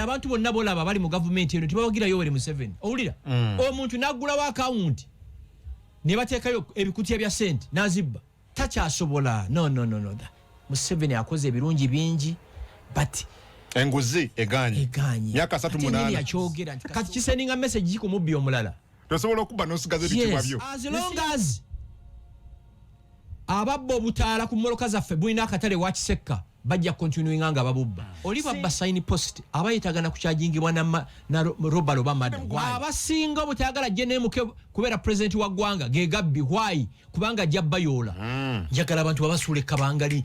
abantu bonna bolaba bali mu government eno tibawagira Yoweri Museveni owulira omuntu naggulawo account ne bateekayo ebikutiya bya sente nazibba takyasobola no Museveni akoze ebirungi bingi but enguzi eganye myaka 38 yakyogera nti kati kiseninga message ku mubbi omulala tosobola okuba n'osigaze bitibwa byo as long as ababbo obutaala ku mmoloka zaffe Bwiino akatale wa Kisekka bajja continuing nga babubba oliba basign post abayitagana kukyajingibwa na robalo bamada abasinga obutayagala jenemuke kubera president wa ggwanga gegabbi why kubanga jabbayola njagala abantu babasuule kabangali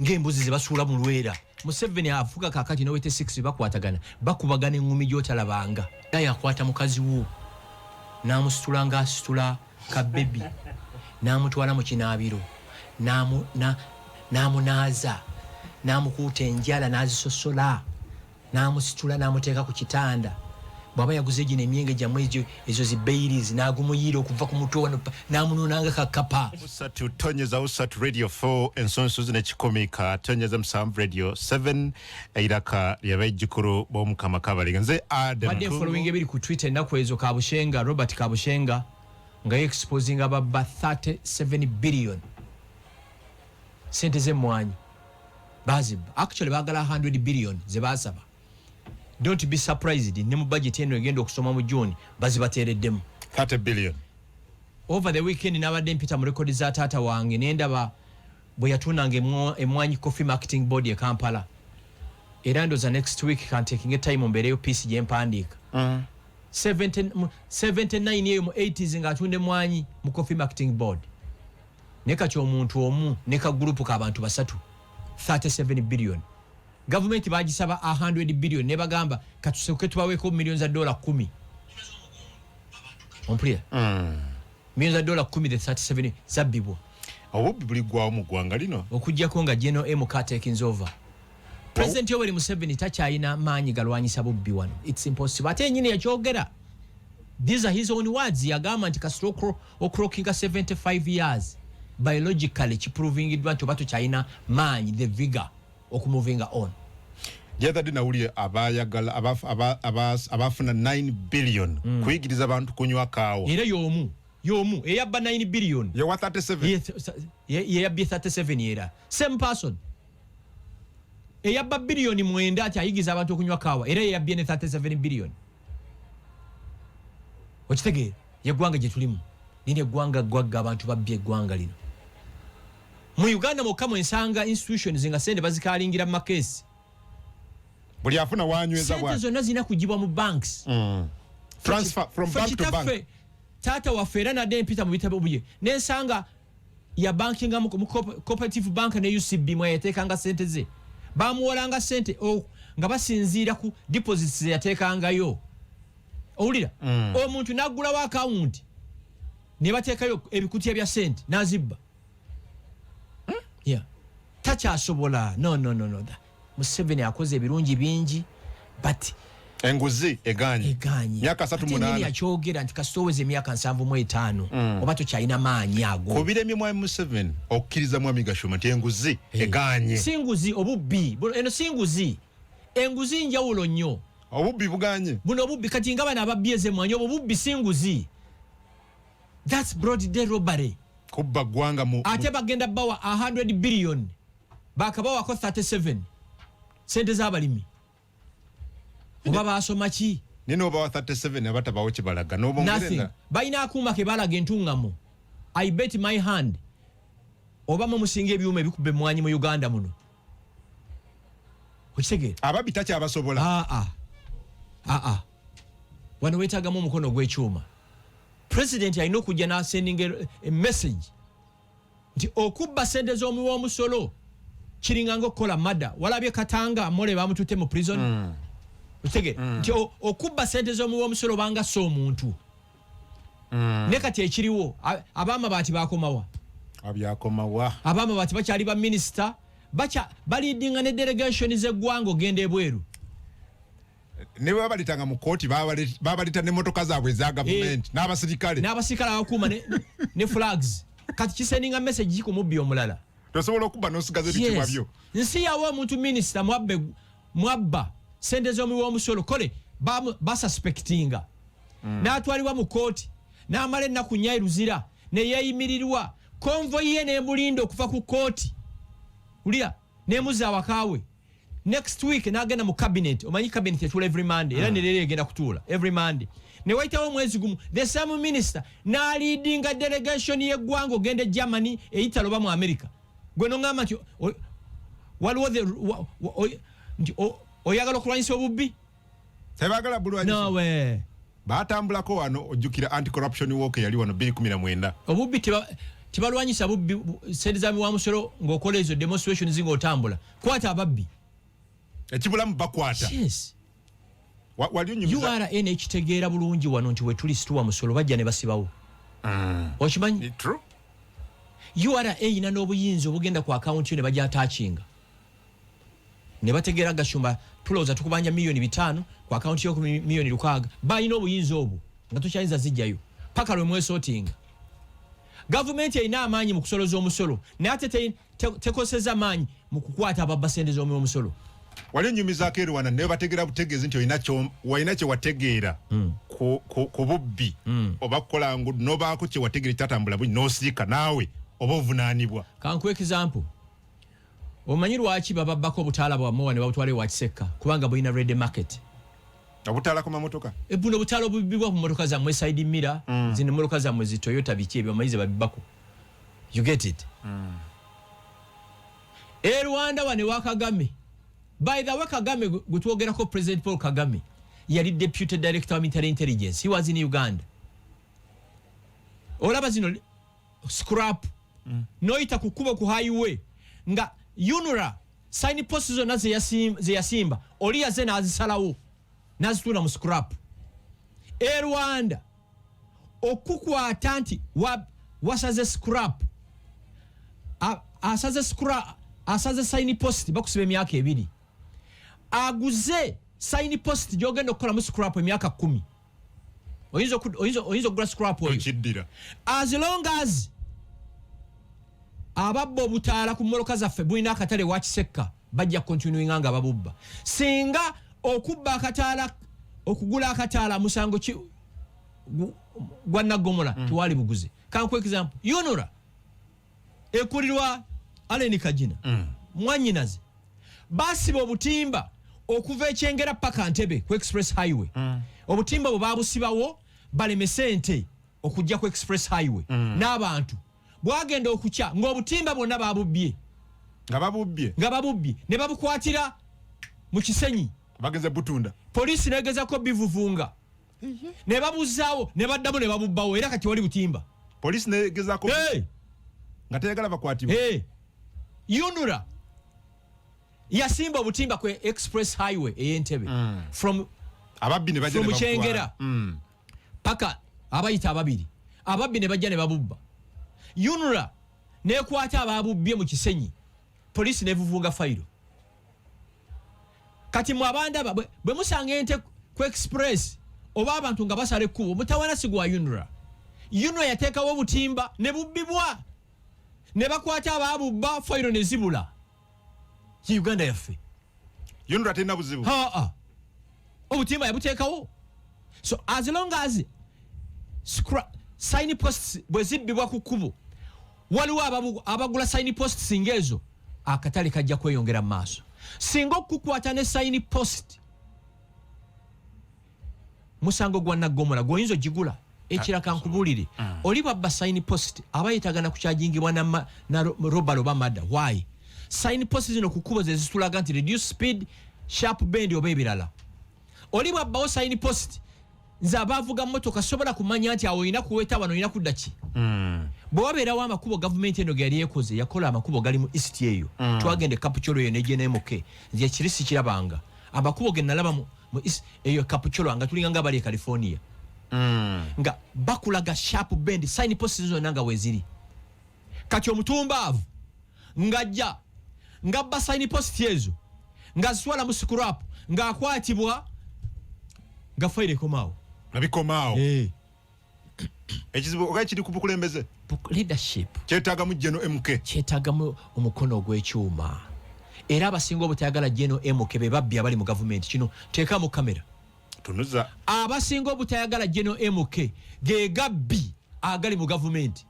ng'embuzi zebasuula mu lwera Museveni afuka kakati no 86 bakwatagana bakubagana engumi gyotalabanga naye akwata mukazi wo namusitulanga asitula ka baby namutwala mu kinaabiro namunaaza namukuuta enjala nazisosola namusitula namuteeka ku kitanda bwaba yaguze gino emyenge gyamwe ezo zibeiris nagumuyira okuva ku mutwe namununanga kakapa usatu tonyeza usatu radio 4 ensonso zinekikomiika tonyeza musanvu radio 7 eiraka lyabejjukuru b'omukama kabalinga nze badde following ebiri ku Twitter ennaku ezo Kabushenga Robert Kabushenga nga exposing ababa 37 billion sente z'emmwanyi baziba actually bagala 100 billion zebasaba. Don't be surprised ne mu budget eno egenda okusoma mu June bazibateereddemu 30 billion over the weekend nabadde mpita mu record za taata wange nendaba bwe yatunanga emmwanyi coffee marketing board e Kampala era ndoza next week can taking a time ombereyo piece gyempandiika 79 yeyo mu 80s nga atunde emmwanyi mu coffee marketing board neka ky'omuntu omu neka group k'abantu basatu 37 billion government bagisaba 100 billion ne bagamba katuseke tubaweeko millions za dola 10 omplia millions za dola 10 the 37 zabibwa obubbi buli gwawo mu ggwanga lino okujjako nga General MK takes over President Yoweri Museveni takyayina maanyi galwanyisa bubbi wano it's impossible ate nyine yakyogera these are his own words yagamba nti kasitoko okrokinga 75 years biologically kiproving it nti oba tukyayina maanyi the vigor okumovinga on yatha dinawulye abayagala abafuna 9 billion kuyigiriza abantu kunywa kaawa era yomu eyabba 9 billion yewa 37 yeyabbye 37 era same person eyabba billion mwenda ati ayigiza abantu okunywa kaawa era yeyabbye ne 37 billion okitegeera yeggwanga gye tulimu nini eggwanga gwagga abantu babbye eggwanga lino mu Uganda mukamo ensanga institutions nga sente bazikalingira mu makesi buli afuna wanyweza bwa sente zonna zina kujibwa mu banks transfer from bank to bank tata wafera na den pita mu bitabo buye nensanga ya banking mu cooperative bank ne UCB mwe yatekanga sente ze bamuwolanga sente nga basinzira ku deposits yatekanga yo owulira omuntu naggulawo account ne bateekayo ebikutiya bya sente nazibba yeah takyasobola no Museveni akoze ebirungi bingi but enguzi eganye myaka 38 yakyogera nti kasitoweze emyaka 75 oba tokyalina maanyi ago kubiremye mwami Museveni okkiriza mwami Gashumba nti enguzi eganye singuzi obubbi eno singuzi enguzi njawulo nnyo obubbi buganye buno obubbi kati nga bana ababyeze mwanyi obubbi singuzi that's broad day robbery kubba gwanga mu ate bagenda bawa 100 billion bakabawa ko 37 sente z'abalimi oba basoma ki nino bawa 37 abata bawo kibalaga nobo ngenda bayina akuma ke balaga entungamo I bet my hand oba mu musinge ebyuma ebikubbe mwanyi mu Uganda muno okitegeera ababita kya basobola wano wetagamu omukono gw'ekyuma president alina okujja n'asendinga a message nti okubba sente z'omuwi w'omusolo kiringa ng'okukola mada walabye Katanga Mole bamututte mu prison okitegeera nti okubba sente z'omuwi w'omusolo banga so omuntu ne kati ekiriwo ab'amabaati bakomawa ab'amabaati bakyali ba minisita balidinga ne delegation z'eggwanga ogenda ebweru ne babalitanga mu kooti babalita ne motoka zaabwe za government n'abasirikale abakuuma ne flags kati kiseninga message ku mubbi omulala tosobola okuba n'osigaza ebitibwa byo nsi yawa omuntu minisita mwabba sente z'omuwi w'omusolo kole basuspectinga n'atwalibwa mu kooti n'amala ennaku 4 luzira ne yeeyimirirwa convoy ye n'emulinda okuva ku kooti ulira n'emuzza awakaawe next week n'agenda mu cabinet omanyi cabinet etuula every Monday era ne leero egenda kutuula every Monday ne wayitawo omwezi gumu the same minister n'aliidinga delegation y'eggwanga ogenda Germany eyitaloba mu America gwe n'oŋŋamba nti waliwo oyagala okulwanyisa obubbi tebagala bulwanyisa no way batambulako wano ojjukira anti-corruption walk yali wano 2019 obubbi tibalwanyisa bubbi sente za miwa musolo ng'okola ezo demonstrations ng'otambula kwata ababbi ekibulamu bakwata yes wali onyumiza URA ekitegeera bulungi wano nti we tuli situwa musolo bajja ne basibawo okimanyi true URA ina n'obuyinza obugenda ku account yo ne bajja attachinga ne bategeera Gashumba tulowooza tukubanja $5,000,000 ku account yo ku $6,000,000 bayina obuyinza obwo nga tukyayinza zijjayo paka lwe mwesotinga gavumenti erina amaanyi mu kusoloza omusolo naye ate tekoseza amaanyi mu kukwata ababba sente z'omuwi w'omusolo wali onyumizaako eri wana ne bategeera butegeezi nti walina kye wategeera ku bubbi oba kukola nobaako kye wategeera kyatambula bungi n'osiika naawe oba ovunaanibwa kankuwa example omanyi lwaki bababbako obutaala bwammwe wane babutwale wa Kisekka kubanga bulina red market obutaala ku mamotoka buno obutaala obubbibwa ku motoka zammwe side mirror zino motoka zammwe zi Toyota biki ebyo bamanyize babibbako you get it Rwanda wane wa Kagame by the way Kagame gutwogerako President Paul Kagame yali deputy director of military intelligence he was in Uganda olaba zino scrap noita kukuba ku highway nga UNRA sign posts zonna ze yasimba oli yaze n'azisalawo n'azitula mu scrap Rwanda okukwata nti wasaze scrap asaze sign post bakusiba emyaka 2 aguze sign post gyogenda okukola mu scrap emyaka 10 oyinza okugula scrap oyo as long as ababbo obutaala ku mmoloka zaffe bulina akatale wa Kisekka bajja continuinga nga babubba singa okubba akataala okugula akataala musango gwa Nagomola tiwali buguze kanku example UNRA ekulirwa Aleni Kajina mwanyinaze basiba obutimba okuva ekyengera paka Ntebe ku express highway obutimba bwe babusibawo balemese ente okujja ku express highway n'abantu bwagenda okukya ng'obutimba bwonna babubbye nga babubbye ne babukwatira mu Kisenyi bageze Butunda poliisi negezako bivuvunga ne babuzaawo ne baddamu ne babubbawo era kati wali butimba poliisi negezako nga teyagala bakwatibwa UNRA yasimba obutimba ku express highway ey'Entebe from ababbi ne bajja ne Kyengera paka abayita ababbi ne bajja ne babubba UNRA nekwata ababubbye mu Kisenyi poliisi nevuvunga fayiro kati mu abanda bwe musanga ente ku express oba abantu nga basala ekkubo mutawana sigwa UNRA yateekawo obutimba ne bubbibwa ne bakwata ababubba fayiro ne zibula Uganda yaffe UNRA tena buzibu obutimba yabuteekawo so as long as sign posts bwe zibbibwa ku kkubo waliwo abagula sign posts singezo akatale kajja kweyongera mu maaso singa okukwata ne sign post musango gwa Nagomola goyinzo gigula ekiraka nkubulire oli babba sign post abayitagana kukyajingibwa na robalo bamada why sign post zino kukubo ze zitulaga nti reduce speed sharp bend oba ebirala oli babbawo sign post nze abavuga mmotoka sobola kumanya nti awo olina kuweta wano olina kudda ki bwe wabeerawo amakubo gavumenti eno ge yali ekoze yakola amakubo gali mu east eyo twagende Kapucholo eyo ne GNMK nze kirisi kirabanga amakubo ge nalaba mu eyo Kapucholo nga tulinga nga bali e California nga bakulaga sharp bend sign posts zonna nga weziri kati omutumbaavu ngajja ngabba sign post ezo nga ziswala mu scrap nga akwatibwa nga fayire komaawo nabikomaawo ekizibu oga kiri ku bukulembeze leadership kyetaaga mu General MK kyetaaga mu omukono ogw'ekyuma era abasinga obutayagala General MK be babbi abali mu government kino teeka mu kamera tunuza abasinga obutayagala General MK ge gabbi agali mu government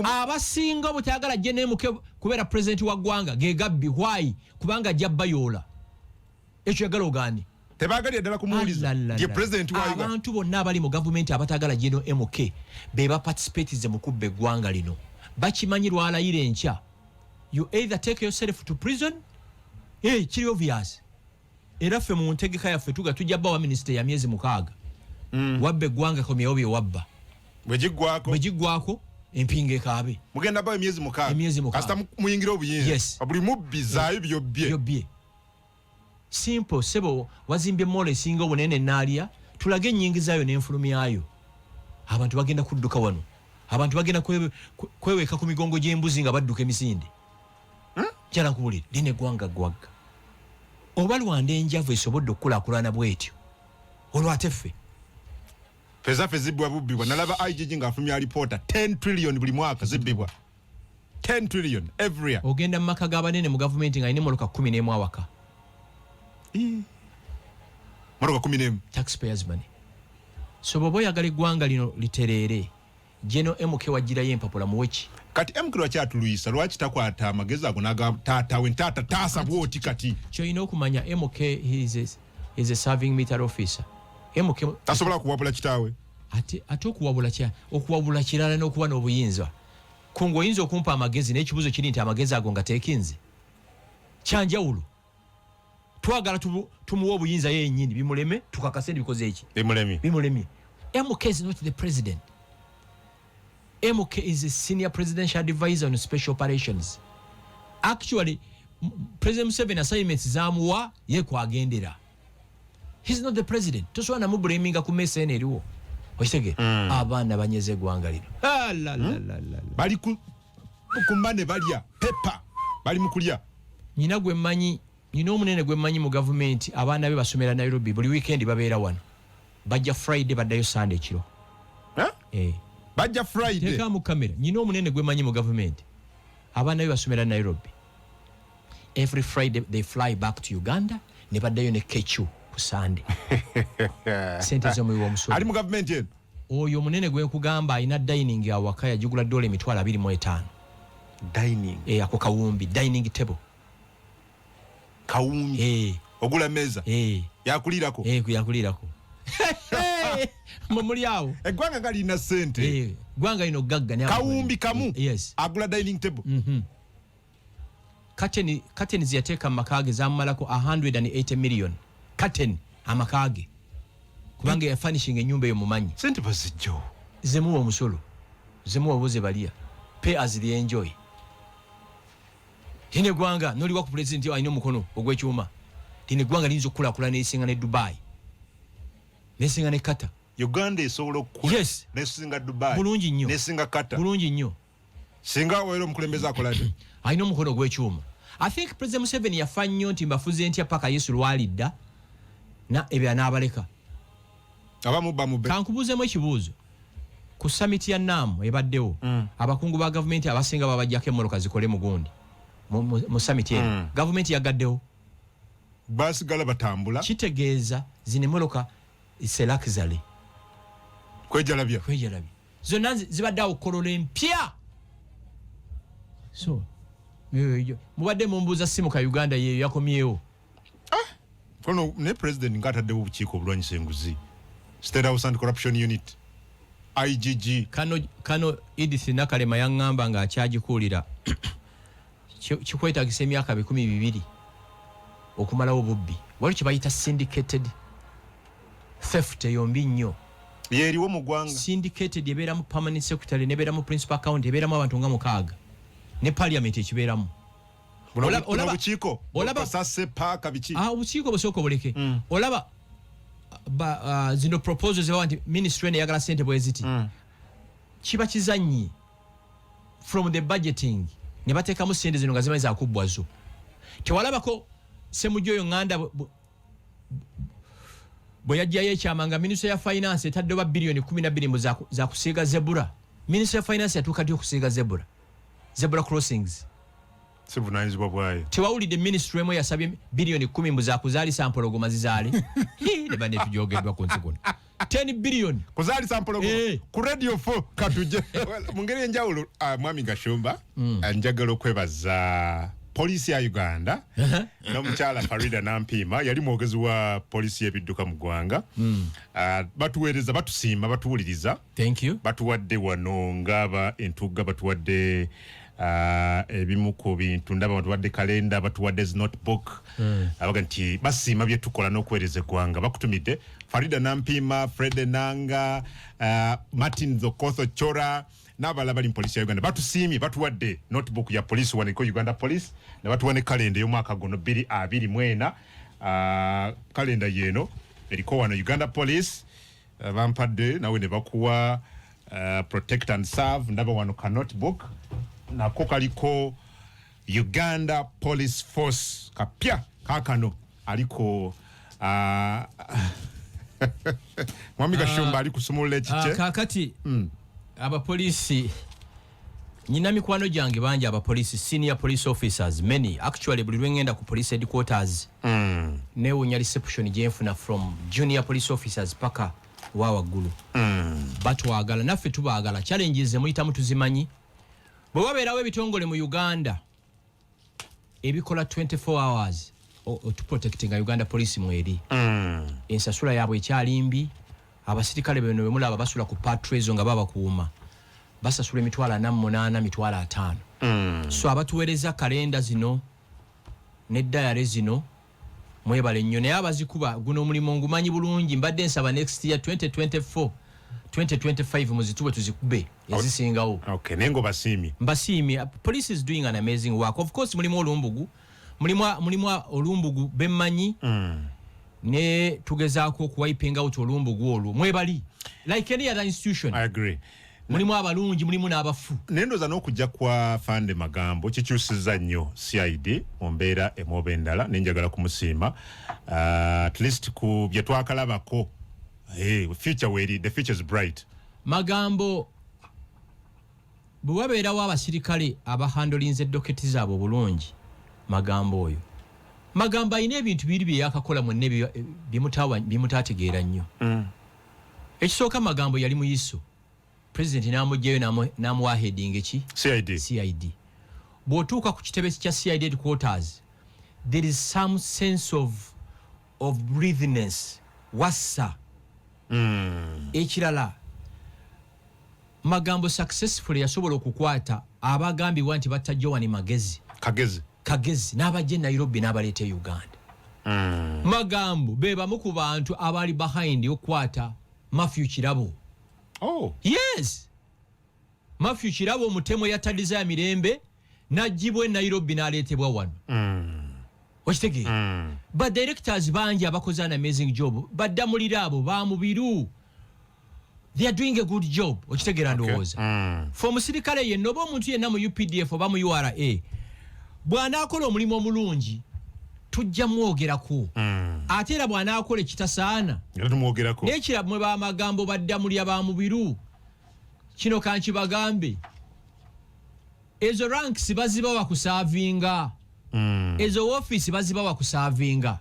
abasinga obutayagala General MK kubeera president wa ggwanga ge gabbi why kubanga jabbayola ekyo yagala ogani tebagali eddala kumuwuliza ye president wa Uganda abantu bonna abali mu government abatagala General MK be ba participate mu kubba eggwanga lino bakimanyi lwalayira enkya you either take yourself to prison kiri obvious era ffe mu ntegeka yaffe tujja bbawa minister ya myezi 6 wabba eggwanga komyewo bye wabba bwegiggwako empinga ekaabe mugenda bawe emyezi 6 kasita muyingira obuyinza buli mubbi zaayo byobye simple sebo wazimbye mole singa obunene naalya tulage ennyingi zaayo n'enfulumyayo abantu bagenda kudduka wano abantu bagenda kweweka ku migongo gy'embuzi nga badduka emisinde kyala nkubulira lino eggwanga gwagga oba lwanda enjavu esobodde okukulaakulana bwetyo olwate ffe fezaffe zibbwa bubbibwa nalaba IGG ng'afumya alipoota 10 trillion buli mwaka zibbibwa 10 trillion every year ogenda mu maka g'abanene mu gavumenti nga alina emmotoka 11 awaka motoka 11 taxpayers money so bw'oba oyagala eggwanga lino litereere General MK wagirayo empapula muweki kati MK lwakyatuluyisa lwaki takwata amagezi ago n'agamba taatawe ntaata taasa bwoti kati kyolina okumanya MK is a serving military officer MK tasobola kuwabula kitaawe ate okuwabula kirala n'okuba n'obuyinza kungo oyinza okumpa amagezi n'ekibuzo kiri nti amagezi ago nga teekinze kyanjawulo twagala tumuwa obuyinza yennyini bimuleme tukakase ndibikoze eki bimulemi MK is not the president MK is a senior presidential advisor on special operations. Actually, President Museveni assignments zamuwa ye kwagendera. He's not the president. Toswana mu blaminga ku mesa eneriwo. Oyitege abaana banyeze eggwanga lino. Bali ku mbane balya pepper bali mukulya. Nyina gwe mmanyi nyina omunene gwe mmanyi mu government abaana be basomera Nairobi buli weekend babeera wano. Bajja Friday baddayo Sunday kiro. Bajja Friday teka mu kamera nyina omunene gwe manyi mu government abaana be basomera Nairobi every Friday they fly back to Uganda ne baddayo ne kechu ku Sunday sente zo muyiwa omusolo ali mu government yen oyo omunene gwe nkugamba ayina dining awaka yajugula $25 dining ako kawumbi dining table kawumbi ogula meza yakulirako yakulirako Mamulyawo eggwanga gali na sente gwanga ino gagga ne kawumbi kamu agula dining table Kateni ziyateeka makage zamalako 180 million Kateni amakage kubanga ya furnishing enyumba yo mumanyi sente bazijjo zemuwa omusolo zemuwa boze balia pay as they enjoy tine gwanga noli wa ku president yo ayino mukono ogwekyuma tine gwanga linzo kula nesinga ne Dubai nesinga ne Kata Uganda esobola okukula nesinga Dubai bulungi nnyo nesinga Kata bulungi nnyo singa wero omukulembeze akolade ayino mukono gw'ekyuma I think President Museveni yafa nnyo nti mbafuze ntya paka Yesu lwalidda na ebya n'abaleka abamubbe kankubuuzemu ekibuuzo ku summit ya Namu ebaddewo abakungu ba gavumenti abasinga babajjako emmoloka zikole mugundi mu summit eno gavumenti yagaddewo basigala batambula kitegeeza zino emmoloka iselakizale kwejalabya zonna zibadde awo kolola empya so mubadde mumbuuza simu ka Uganda yeyo yakomyewo kono ne president ngataddewo obukiiko obulwanyisa enguzi State House and Corruption Unit IGG Kano Edith Nakalema yaŋŋamba nga akyagikuulira kikwetagisa emyaka 12 okumalawo bubbi wali kye bayita syndicated theft yombi nnyo yeriwo mu ggwanga syndicated ebeeramu permanent secretary nebeeramu principal account ebeeramu abantu nga mukaaga ne parliament ekibeeramu obukiiko basase paaka biki obukiiko busooka obuleke olaba zino proposals zebawa nti ministry ene eyagala sente bweziti kiba kizannyi from the budgeting ne bateekamu sente zino nga zimanyi zakubbwazo tewalabako semujjo oyo ŋŋanda bwe yajjayo ekyama nga ministry ya finance etaddewo $12 billion za kusiiga zebura ministry ya finance yatuuka ddi okusiiga zebura crossings sivunanyizibwa bwayo. Tewawulidde ministry emu yasabye bilioni 10 mbuza kuzaalisa mpologoma zizaale. Ne bane tujogeddwa ku nsi kuno. 10 billion kuzaalisa mpologoma ku radio 4 katuje. Mu ngeri enjawulo mwami Gashumba njagala okwebaza poliisi ya Uganda n'omukyala Farida Nampima yali mwogezi wa poliisi y'ebidduka mu ggwanga. Batuweereza, batusiima, batuwuliriza. Thank you. Batuwadde wano ng'aba entugga, batuwadde ebimu ku bintu, ndaba batuwadde kalenda, batuwadde notebook. Abaga nti basiima bye tukola n'okuweereza eggwanga. Bakutumidde Farida Nampima, Fred Nanga, Martin Zokotho Chora n'abalala bali mu poliisi ya Uganda. Batusiimye, batuwadde notebook ya poliisi waniko Uganda Police, ne batuwane kalenda y'omwaka guno 2024. Kalenda yeno eriko wano Uganda Police. Bampadde nawe ne bakuwa protect and serve, ndaba wano ka notebook nako kaliko Uganda Police Force kapya kakano aliko mwami Gashumba ali kusumula ekiche kakati abapolisi nyina mikwano gyange bangi abapolisi senior police officers many actually buli lwengenda ku police headquarters newunya reception gyenfuna from junior police officers paka wawaggulu batwagala naffe tubaagala challenges emuyitamu tuzimanyi bwe wabeerawo ebitongole mu Uganda ebikola 24 hours to protecting Uganda police mweri ensasula yaabwe ekyalimbi abasirikale beno bemulaba basula ku patrol nga baba kuuma basasula emitwalo 48 mitwalo 5 so abatuweereza kalenda zino ne diary zino mwebale nnyo naye abazikuba guno omulimu ngumanyi bulungi mbadde nsaba next year 2024 2025 muzitube tuzikube ezisingawo. Okay, nengo basimi. Mbasimi, police is doing an amazing work. Of course mulimu olumbugu, mulimu olumbugu bemmanyi ne tugezaako okuwiping out olumbugu olwo mwebali like any other institution. I agree. Mulimu abalungi, mulimu n'abafu. Nendoza n'okujja kwa Fande Magambo kikyusiza nnyo CID mu mbeera emoba endala nenjagala kumusiima at least ku bye twakalabako. Hey, future where the future is bright. Magambo bwabeerawo abasirikale abahandolinze doketi zaabo bulungi Magambo oyo. Magambo ayina ebintu biri bye yakakola mu nne bimutategeera nnyo. Ekisooka Magambo yali muyiso. President namugyeyo namuwa heading eki? CID. Bw'otuuka ku kitebe kya CID headquarters, there is some sense of breathiness. Wassa. Ekirala Magambo successfully yasobola okukwata abagambibwa nti batajja wani Kagezi n'abajje Nairobi n'abaleeta Uganda. Magambo bebamu ku bantu abali behind okukwata Matthew Kirabo. Oh yes, Matthew Kirabo omutemo yatadiza ya mirembe n'ajjibwe Nairobi n'aleetebwa wano. Wachitege but directors bangi abakoze an amazing job badamulira abo bamubiru they are doing a good job. Wachitegera ndowooza for musirikale yenno bo omuntu yenna mu UPDF oba mu URA bwana akola omulimu omulungi tujja mwogerako ate era bwana akola ekitasaana nekira mwe bamagambo baddamulya bamubiru kino kanki bagambe ezo ranks baziba wakusavinga ezo office baziba wakusavinga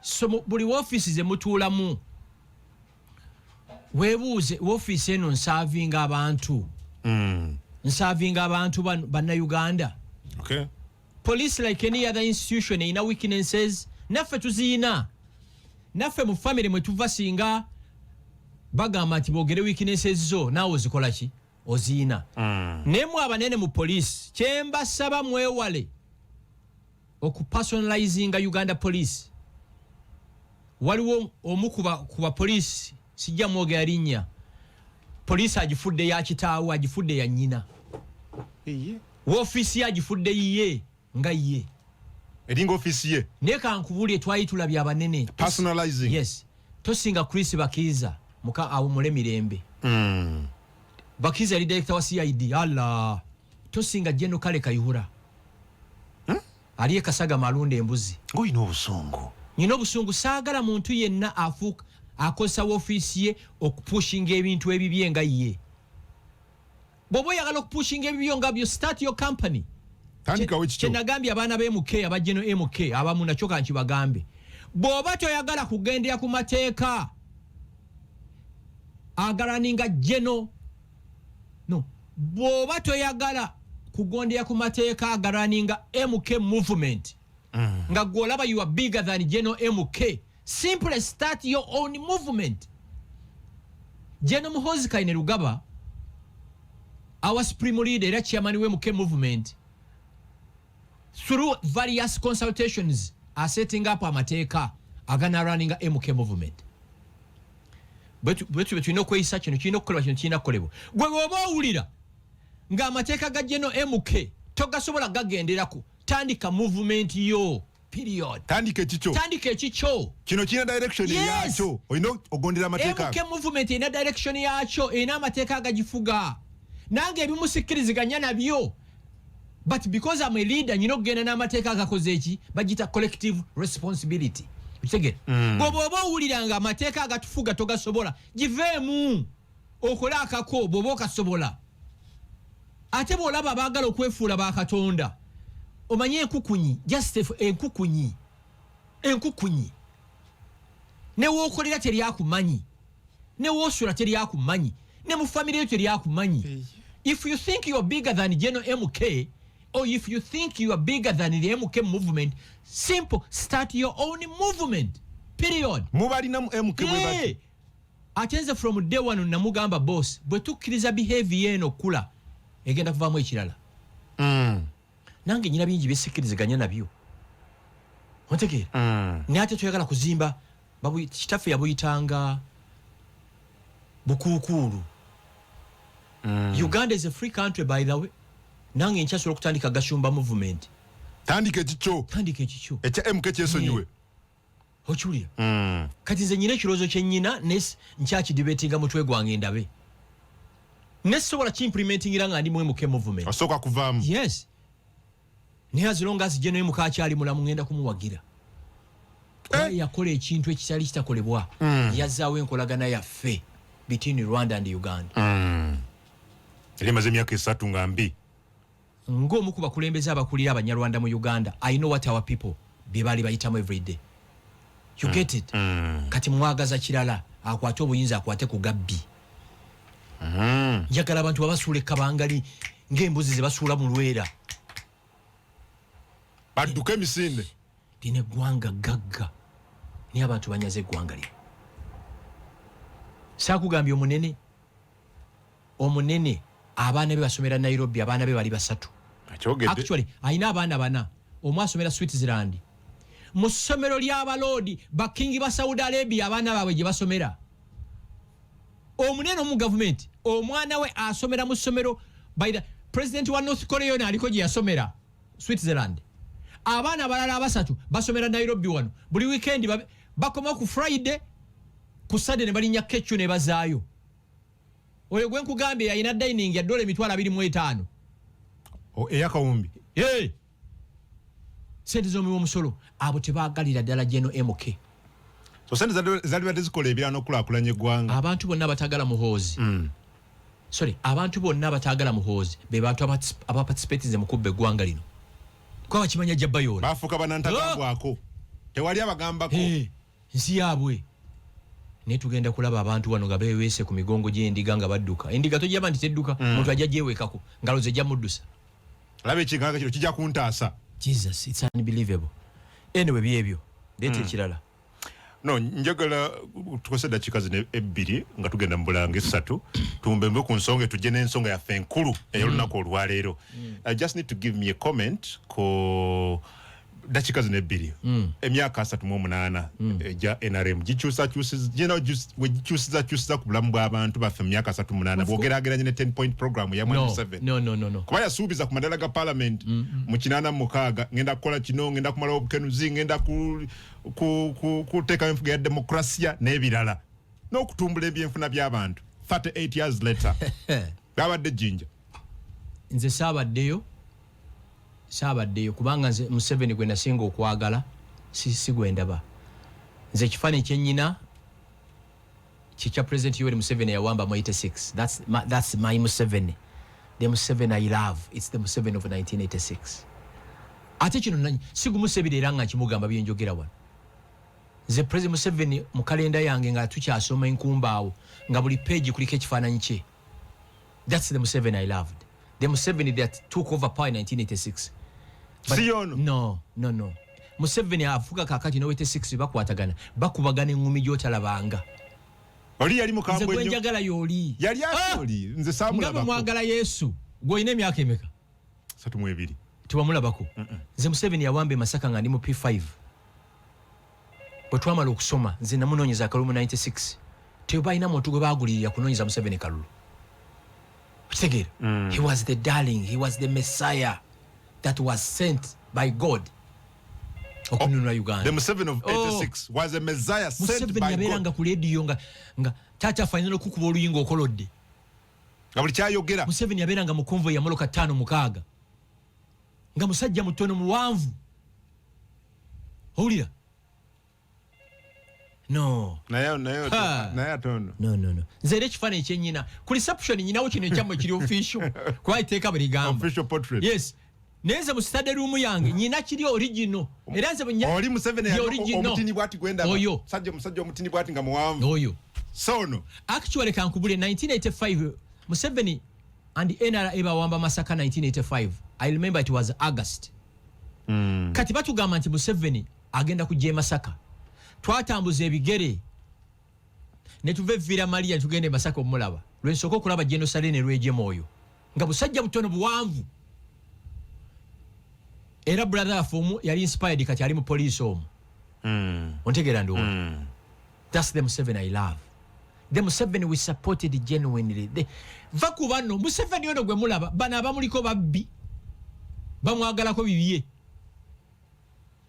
so buli office ze mutuulamu webuuze office eno nsavinga abantu nsavinga abantu banna Uganda. Okay. Police like any other institution ina weaknesses naffe tuziina naffe mu family mwe tuva singa bagamba nti boogere weaknesses zo naawe ozikola ki oziina nemu abanene mu police kyembasaba mwewale okupersonalizing Uganda Police. Waliwo omukuba kuba police sijja mwogera linnya police agifudde ya kitaawo agifudde ya nnyina office agifudde yiye nga yiye edinga office ye ne kankubulye twayitula bya banene personalizing. Yes, tosinga Chris Bakiza muka awo mule mirembe Bakiza ali director wa CID Allah tosinga General Kale Kayihura aliye Kasaga Malunde embuzi ngoyina obusungu nyina obusungu saagala muntu yenna afuuka akosa office ye okupushinga ebintu ebibye nga ye bobo yagala okupushinga ebibyo nga byo start your company tandikawo ekikyo kyenagambye abaana b'MK abajjeno MK abamu nakyo kankibagambe bw'oba toyagala kugendera ku mateeka agalaninga jeno no bw'oba toyagala kugondera ku mateeka agalaninga MK movement nga gwolaba you are bigger than General MK simply start your own movement. General Muhoozi Kainerugaba, our supreme leader era chairman we MK movement, through various consultations are setting up amateeka agana running MK movement. But tulina okweyisa kino kirina okukolebwa kino kirina kukolebwa gwe bw'oba owulira nga amateeka ga General MK togasobola gagenderako tandika movement yo period. Tandika ekikyo kino kirina direction yakyo olina ogondera amateeka MK movement ina direction yakyo ina amateeka agagifuga nange ebimusikiriziganya nabyo but because I'm a leader nyina okugenda n'amateeka agakoze eki bagita collective responsibility ukitegera bw'oba owulira nga amateeka agatufuga togasobola giveemu okole akako bw'oba okasobola ate bw'olaba abaagala okwefuula bakatonda omanye enkukunyi just enkukunyi ne wookolera teryakumanyi ne woosula teryakumanyi ne mu famire yo teryakumanyi. If you think you are bigger than General MK or if you think you are bigger than the MK movement, simple, start your own movement period. Mubalina mu MK bwe atenze from day one namugamba boss bwe tukkiriza behavior eno kula egenda kuvaamu ekirala. Nange nyina bingi byesikkiriziganya nabyo ontegeera naye ate toyagala kuzimba kitaffe yabuyitanga bukuukulu. Uganda is a free country by the way. Nange nkyasobola okutandika Gashumba movement. Tandika ekikyo ekya MK kyesonyiwe okiwulira kati nze nyina ekirowoozo kyennyina nkyakidibetinga mutwe gwange ndabe nesobola kiimplementingira nga ndi mu MK movement osooka kuvaamu. Yes, naye as long as General MK akyali mulamu ngenda kumuwagira yakola ekintu ekikyali kitakolebwa yazzaawo enkolagana yaffe between Rwanda and Uganda erimaze emyaka 3 nga mbi. Ng'omu ku bakulembeze abakulira abanyarwanda mu Uganda, I know what our people bye bali bayitamu every day. You get it? Kati mwagaza kirala akwate obuyinza akwate ku gabbi. Njagala abantu babasuule kabangali ng'embuzi ze basuula mu lwera. Badduka emisinde. Dine gwanga gagga. Ni abantu banyaze gwanga lye. Saakugambye omunene abaana be basomera Nairobi abaana be bali basatu. Actually ayina abaana bana omu asomera Switzerland mu ssomero ly'abaloodi bakingi ba Saudi Arabia abaana baabwe gye basomera. Omunene omu government omwana we asomera mu ssomero by the president wa North Korea aliko gye yasomera Switzerland. Abaana balala abasatu basomera Nairobi wano buli weekend bakoma ku Friday ku Saturday ne balinnya kechu ne bazaayo. Oyo gwe nkugambye yayina dining ya $25 eyakawumbi sente z'omuwi omusolo abo tebaagalira ddala General MK. So sente zalibadde zikola ebirano okulaakulanya eggwanga. Abantu bonna batagala Muhoozi abantu bonna batagala Muhoozi be bantu abaparticipatinze mu kubba eggwanga lino kwa bakimanya jabbayola baafuuka banantagambwako tewali abagambako nsi yaabwe. Ne tugenda kulaba abantu wano nga beeweese ku migongo gy'endiga nga badduka. Endiga tojaba nti tedduka muntu ajja gyewekako ngalo ze jamuddusa. Laba ekiganga kino kijja kuntaasa. Jesus, it's unbelievable. Anyway byebyo leeta ekirala. No, njagala tukose dakika zino 2 nga tugenda mu Bulange 3 tumbembe ku nsonga tujje n'ensonga yaffe enkulu ey'olunaku olwaleero. I just need to give me a comment ko dakika zino 2 emyaka 38 eja NRM gikyusiza ku bulamu bw'abantu baffe mu myaka 38 bwogerageranye ne 10-point program ya Museveni. No. Kuba yasuubiza ku madala ga parliament mu 86 ngenda kukola kino ngenda kumala obukenuzi ngenda kuteeka enfuga ya demokrasia n'ebirala n'okutumbula ebyenfuna by'abantu 38 years later babadde jinja. Nze saabaddeyo kubanga nze Museveni gwe nasinga okwagala si gwendaba. Nze ekifaananyi kyennyina kikya President Yoweri Museveni yawamba mu 86. That's my Museveni. The Museveni I love. It's the Museveni of 1986. ate kino sigumuseberera nga kimugamba byenjogera wano nze President Museveni mu kalenda yange nga tukyasoma enkumbaawo nga buli page kuliko ekifaananyi kye. That's the Museveni I loved. The Museveni that took over power in 1986. No. Museveni afuga kakati no 86 bakwatagana bakubagana engumi gyotalabanga. Oli yali mukambwe nnyo. Nze gwenjagala yoli. Yali asoli nze samulabako. Ngabo mwagala Yesu. Gwoine emyaka emeka? 32. Tiwamulabako. Nze Museveni yawambe Masaka nga ndi mu P5. Bwe twamala okusoma nze namunoonyeza akalulu mu 96. Tebalina muntu gwe baagulirira kunoonyeza Museveni kalulu. Kitegeera? He was the darling, he was the Messiah that was sent by God. Okununula Uganda. The Museveni of 86 was a Messiah sent by God. Museveni yabeeranga ku leediyo nga TAKYAAFA ayina okukuba oluyingo okolodde. Nga buli kyayogera. Museveni yabeeranga mu konvoyi ya moloka 5-6. Nga musajja mutono muwanvu. Owulira? No. Naye atono. No. Nze era ekifaananyi kyennyina. Ku reception nyinawo kino ekyammwe kiri official. Kuba iteeka buli gamba. Official portrait. Yes. Neze mu study room yange nyina kiri original. Era nze oli Museveni omutini bwati gwenda. Oyo. Musajja omutini bwati nga muwanvu. Oyo. Sono. Actually kankubule 1985 Museveni and NRA bawamba Masaka 1985. I remember it was August. Kati batugamba nti Museveni agenda kujja Masaka. Twatambuza ebigere ne tuve Vira Maria tugende Masaka omulaba. Lwensoko kulaba Jeno Salene lweje moyo. Nga busajja butono buwanvu. Era brother fomu yali inspired kati ali mu police home. Ontegera ndo. That's the Museveni I love. The Museveni we supported genuinely. Vakubano Museveni ono gwe mulaba bana abamuliko babbi. Bamwagalako bibiye.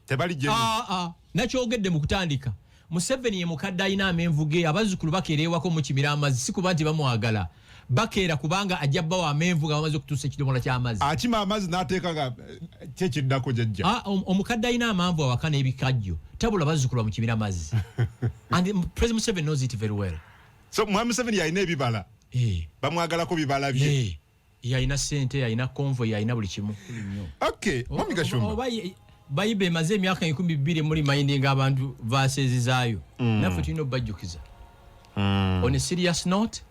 Tebali jeni. Nakyogedde mu kutandika. Museveni ye mukadde ayina amenvuge abazzukulu bakeerewako mu kimira amazzi si kuba nti bamwagala. Bakeera kubanga ajja bbawo amenvu nga bamaze okutuusa ekidomola ky'amazzi. Akima amazzi n'ateeka nga kyekiddako jjajja. Omukadde ayina amanvu awaka n'ebikajjo tabula bazzukulu mu kimira amazzi. And President Museveni knows it very well. So Mwami Museveni yalina ebibala. Bamwagalako bibala bye. Yalina ssente, yalina convoy, yalina buli kimu. Okay, Mwami Gashumba. Bayibe emaze emyaka 12 muri minding abantu verses zaayo. Naffe tulina obbajjukiza. On a serious note,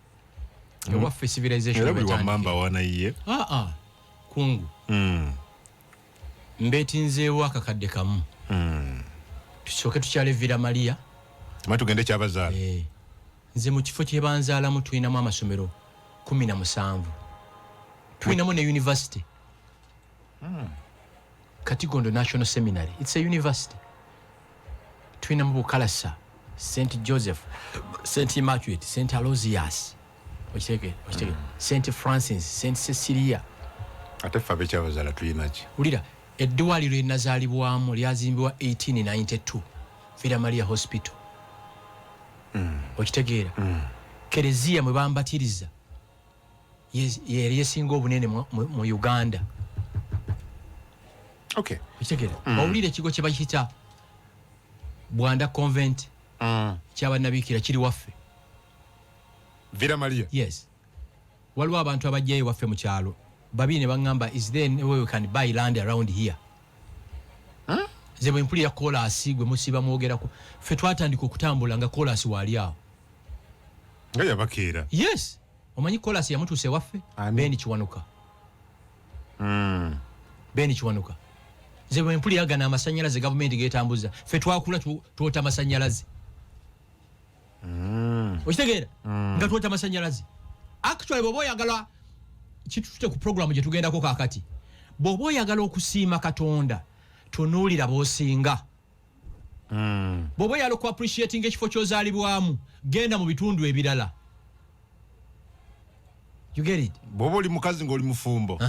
ewaffe civilization buli wamamba wana iye. Kungu. Mbeetinzeewo akakadde kamu. Tusooke tukyale Vira Maria. Tugende kyabazaala. Nze mu kifo kye banzaalamu tulinamu amasomero 17. Tulinamu ne university. Katigondo National Seminary. It's a university. Tulinamu Bukalasa, St. Joseph, St. Immaculate, St. Aloysius. St. Francis, St. Cecilia. Ate ffe ab'ekyabazaala tulina ki? Wulira, eddwaliro ennazaalibwamu lyazimbibwa 1892. Vira Maria Hospital. Okitegeera. Kereziya mwe bambatiriza yeri yesinga obunene mu Uganda. Okay. Okitegeera. Owulira ekigo kye bakiyita Bwanda Convent ky'abannabikira kiri waffe. Vira Maria? Yes. Waliwo abantu abajjayo waffe mu kyalo. Babi ne baŋŋamba, is there any way we can buy land around here? Ze bwe mpulira kolasi gwe musiba mwogerako. Ffe twatandika okutambula nga kolasi waali awo. Nga yabakeera. Yes. Omanyi kolasi yamutuuse waffe? Beni Kiwanuka. Beni Kiwanuka. Ze bwe mpulira gana amasannyalaze gavumenti geetambuza. Ffe twakula twota amasannyalaze. Okitegeera? Nga twota amasannyalaze. Actually bw'oba oyagala kitute ku programu gye tugendako kaakati. Bw'oba oyagala okusiima Katonda tunuulira b'osinga. Bw'oba oyagala oku appreciating ekifo ky'ozaalibwamu genda mu bitundu ebirala. You get it? Bw'oba oli mukazi ng'oli mufumbo.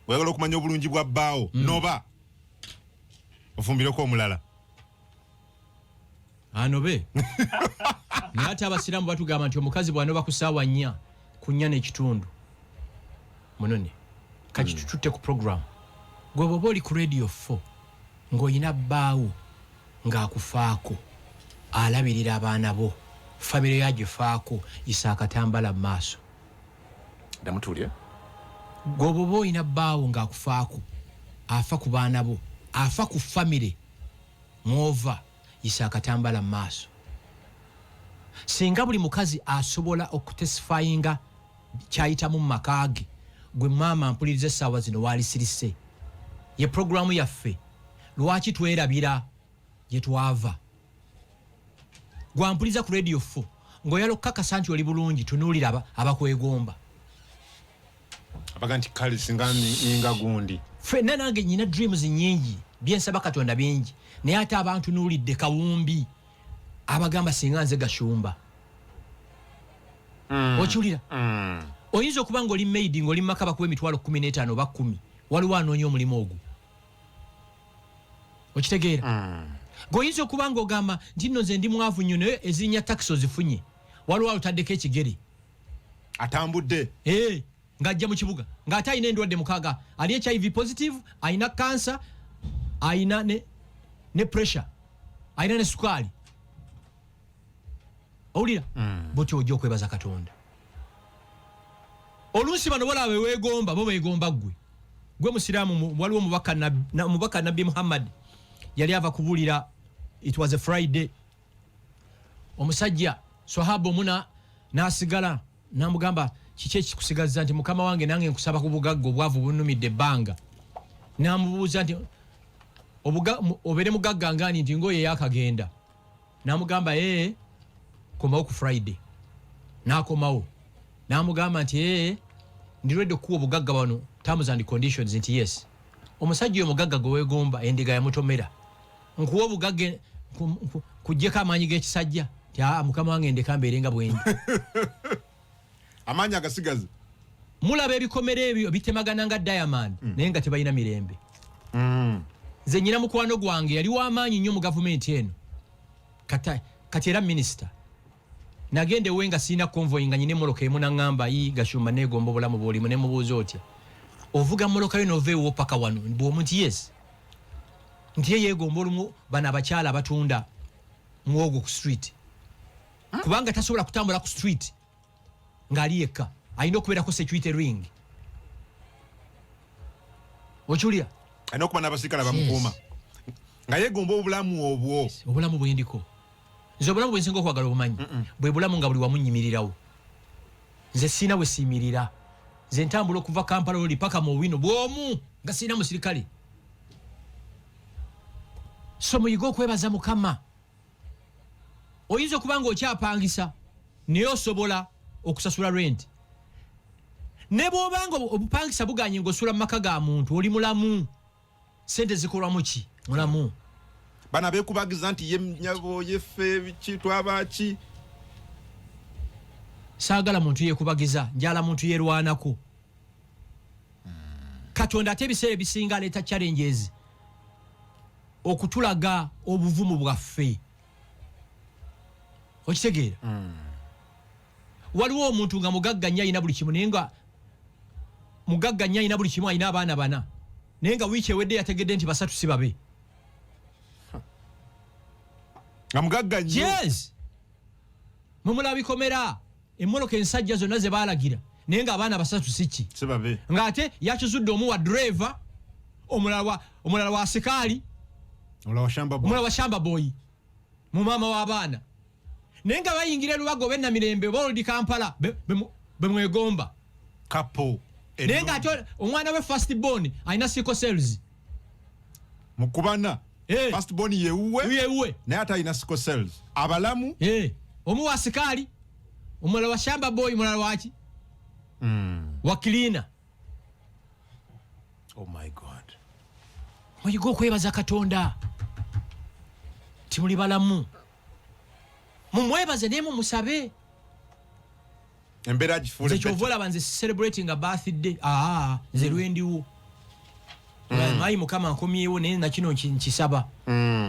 Oyagala okumanya obulungi bwa bbaawo noba ofumbireko omulala. Anobe. Naye ate abasiraamu batugamba nti omukazi bw'anoba ku ssaawa 4 ku 4 n'ekitundu. Munone. Kati tututte ku program. Gwe bw'oba oli ku radio 4 ng'olina bbaawo ng'akufaako alabirira abaana bo famire yagifaako yisa akatambala mu maaso. Damutulya. Gwe bw'oba olina bbaawo ng'akufaako afa ku baana bo afa ku family mwova yisa akatambala mu maaso. Singa buli mukazi asobola okutesifyinga kyayitamu mu maka ge, gwe maama mpuliriza essaawa zino waalisirise, ye programu yaffe lwaki twerabira gye twava. Gwampuliriza ku radio 4 ng'oyala okukakasa nti oli bulungi, tunuulira abakwegomba. Abaga nti kale singa ninga gundi. Ffenna nange nnyina dreams nnyingi, byensaba Katonda bingi, naye ate abantu nuulidde kawumbi abagamba singa nze Gashumba. Okiwulira? Oyinza okuba ng'oli maid ng'oli mu maka bakuba emitwalo 15 oba 10, waliwo anoonya omulimu ogwo. Okitegeera? Goyinza okuba ng'ogamba nti nno nze ndi mwavu nnyo naye ezinnya taxi ozifunye, waliwo alutaddeko ekigere atambudde ng'ajja mu kibuga ng'ate alina endwadde mukaaga, ali HIV positive, alina cancer, alina ne pressure, alina ne sukaali. Owulira? Bw'otyo ojja okwebaza Katonda. Oluusi bano balaba beweegomba, bo beegomba gwe musiraamu. Waliwo mubaka Nabbi Muhammad yali ava kubuulira, it was a Friday, omusajja swahaba omuna n'asigala n'amugamba kiki ekikusigaza, nti mukama wange nange nkusaba ku bugagga obwavu bunumidde ebbanga. N'amubuuza nti obeere mugagga ngani, nti ngoye yakagenda. N'amugamba komawo ku Friday. N'akomawo n'amugamba nti ndiredde okuwa obugagga bano terms and conditions, nti yes. Omusajja oyo mugagga gwe weegomba endiga yamutomera, nkuwa obugagga kujjeko amaanyi g'ekisajja, nti mukama wange ndeka mbeerenga bwendi. Amaanyi agasigaza mulaba ebikomera ebyo bitemagana nga diamond, naye nga tebalina mirembe. Nze nnyina mukwano gwange yali w'amaanyi nnyo mu gavumenti eno, kati era minisita. Nagende wenga sina convoy nga nyine moloka emu n'angamba Gashumba neegomba obulamu bw'olimu, ne mubuuza otya ovuga moloka yo n'oveewo paka wano, bw'omu nti yes, nti ye yeegomba olumu bano abakyala abatunda muwogo ku street, kubanga tasobola kutambula ku street ng'ali yekka, alina okubeerako security ring. Okiwulira? Alina okuba n'abasikala bamukuuma nga yeegomba obulamu obwo. Obulamu bwendiko nze, obulamu bwe nsinga okwagala obumanyi bwe bulamu nga buli wamu nnyimirirawo. Nze siina we siimirira, nze ntambula okuva Kampala oli paka mu Bwiino bw'omu nga siina musirikale. So muyiga okwebaza Mukama. Oyinza okuba nga okyapangisa naye osobola okusasula rent, ne bw'obanga obupangisa buganye ng'osula mu maka ga muntu, oli mulamu, sente zikolwamu ki? Mulamu. Bana beekubagiza nti ye nnyabo yeffe biki twabaki. Saagala muntu yeekubagiza, njala muntu yerwanako. Katonda ate ebiseera ebisinga aleeta challenges okutulaga obuvumu bwaffe. Okitegeera? Waliwo omuntu nga mugagga nnyo alina buli kimu, naye nga mugagga nnyo alina buli kimu, alina abaana 4, naye nga wiiki ewedde yategedde nti 3 si babe. Nga mugagga nnyo? Yes. Mumulaba bikomera emmoloka ensajja zonna ze baalagira, naye nga abaana 3 si babe. Ng'ate yakizudde omu wa driver, omulala wa sikaali, omulala wa shamba boy, mu maama w'abaana. Naye nga bayingira Lubaga oba Namirembe oba Oludi Kampala bemwegomba. Kapo. Naye nga ate omwana we first born alina sickle cells. Mukubana. First born yewuwe. Naye ate alina sickle cells. Abalamu. Omu wa sikaali, omulala wa shamba boy, omulala waki? Wa cleaner. Oh my God. Muyiga okwebaza Katonda. Timuli balamu. Mumwebaze naye mumusabe. Embeera gifuule. Nze kyova olaba nze celebrating a birthday. Nze lwendiwo. Mayi Mukama nkomyewo naye nakino nkisaba.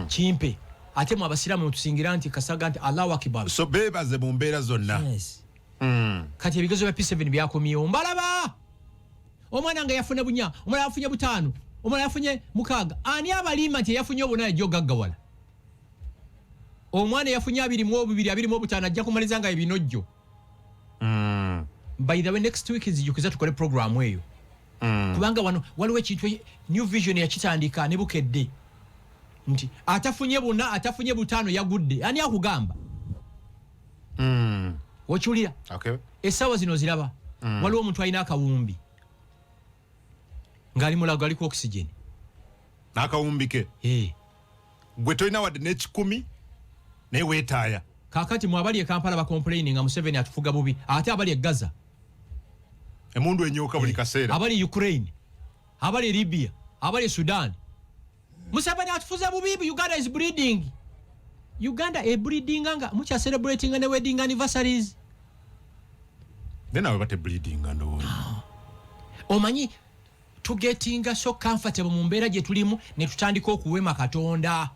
Kimpe. Ate mu abasiraamu tusingira nti kasaga nti Allahu Akbar. So beebaze mu mbeera zonna. Yes. Kati ebigezo bya P7 byakomyewo. Mbalaba. Omwana nga yafuna bunya, omwana yafunye 5, omwana yafunye 6. Ani abalima nti yafunye obuna ajja gaggawala. Omwana yafunye 22, 25 ajja kumaliza nga ebinojjo. By the way, next week nzijukiza tukole program eyo. kubanga waliwo ekintu new vision yakitandika ne Bukedde nti atafunye buna atafunye butano yagudde ani akugamba okiwulira essaawa zino ziraba waliwo omuntu alina akawumbi ng'ali mulago aliko oxygen n'akawumbi ke gwe tolina wadde n'ekikumi naye weetaaya kaakati mu abali e Kampala bakomplaini nga Museveni atufuga bubi ate abali e Gaza emundu enyooka buli kaseera abali Ukraine abali Libya abali Sudan Museveni atufuza bubi Uganda is bleeding Uganda e bleeding nga mucha celebrating ne wedding anniversaries then awe bate bleeding ndo omanyi to getting so comfortable mu mbeera gye tulimu ne tutandika okuwema Katonda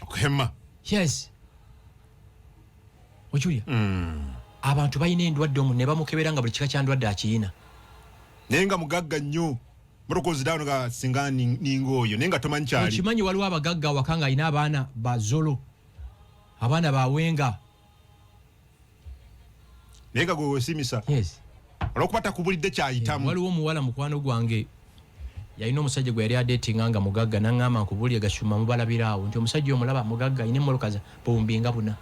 okuhema yes ojulia abantu balina endwadde omu ne bamukebera nga buli kika kya ndwadde akiyina naye nga mugagga nnyo murokozi daano ga singa ningo oyo naye nga tomanyi kyali okimanyi waliwo abagagga awaka nga alina abaana bazolo abaana bawenga naye nga gwe wesimisa yes olwokuba takubulidde kyayitamu waliwo omuwala mukwano gwange yalina omusajja gwe yali adeetinga nga mugagga naŋŋamba nkubulye Gashumba mubalabiraawo nti omusajja omulaba mugagga alina emmolokaza bumbinga buna